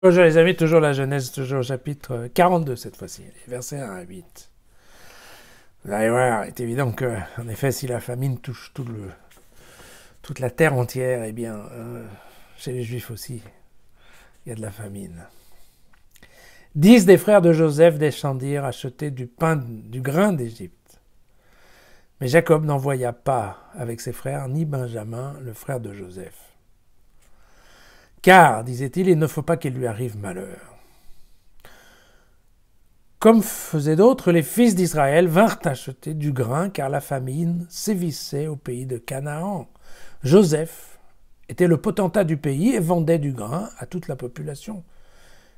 Bonjour les amis, toujours la Genèse, toujours au chapitre 42 cette fois-ci, versets 1 à 8. Vous allez voir, il est évident que, en effet, si la famine touche toute la terre entière, eh bien, chez les Juifs aussi, il y a de la famine. 10 des frères de Joseph descendirent acheter du pain, du grain d'Égypte. Mais Jacob n'envoya pas avec ses frères, ni Benjamin, le frère de Joseph. Car, disait-il, il ne faut pas qu'il lui arrive malheur. Comme faisaient d'autres, les fils d'Israël vinrent acheter du grain, car la famine sévissait au pays de Canaan. Joseph était le potentat du pays et vendait du grain à toute la population.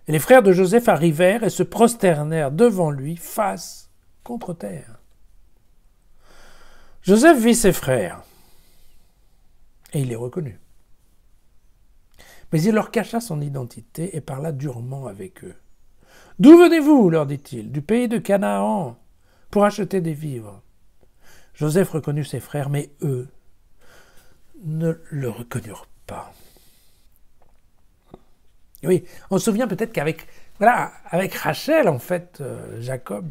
Et les frères de Joseph arrivèrent et se prosternèrent devant lui, face contre terre. Joseph vit ses frères, et il les reconnut. Mais il leur cacha son identité et parla durement avec eux. « D'où venez-vous » leur dit-il. « Du pays de Canaan, pour acheter des vivres. » Joseph reconnut ses frères, mais eux ne le reconnurent pas. Oui, on se souvient peut-être avec Rachel, en fait, Jacob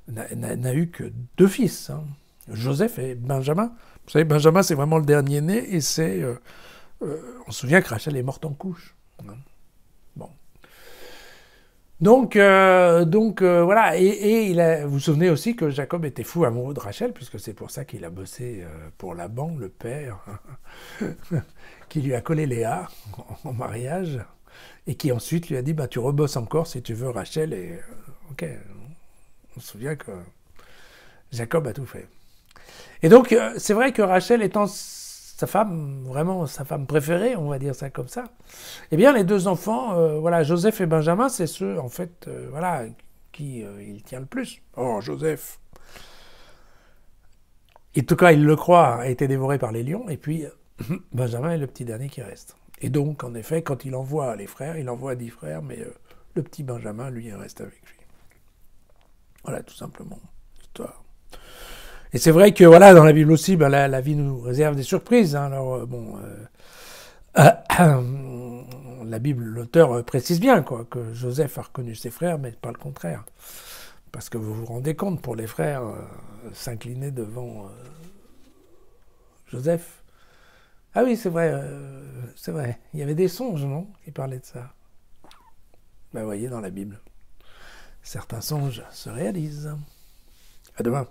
n'a eu que 2 fils, hein, Joseph et Benjamin. Vous savez, Benjamin, c'est vraiment le dernier né, et c'est... on se souvient que Rachel est morte en couche. Bon. Donc voilà, vous vous souvenez aussi que Jacob était fou amoureux de Rachel, puisque c'est pour ça qu'il a bossé pour Laban, le père, qui lui a collé Léa en mariage, et qui ensuite lui a dit, tu rebosses encore si tu veux Rachel, et ok, on se souvient que Jacob a tout fait. Et donc, c'est vrai que Rachel étant sa femme, vraiment sa femme préférée, on va dire ça comme ça, eh bien, les 2 enfants, voilà, Joseph et Benjamin, c'est ceux, en fait, voilà, qui il tient le plus. Oh, Joseph, en tout cas, il le croit, a été dévoré par les lions, et puis Benjamin est le petit dernier qui reste. Et donc, en effet, quand il envoie les frères, il envoie 10 frères, mais le petit Benjamin, lui, il reste avec lui. Voilà, tout simplement, l'histoire. Et c'est vrai que, voilà, dans la Bible aussi, la vie nous réserve des surprises. Hein. Alors, la Bible, l'auteur précise bien que Joseph a reconnu ses frères, mais pas le contraire. Parce que vous vous rendez compte, pour les frères, s'incliner devant Joseph. Ah oui, c'est vrai, il y avait des songes, non, qui parlaient de ça. Ben, vous voyez, dans la Bible, certains songes se réalisent. À demain.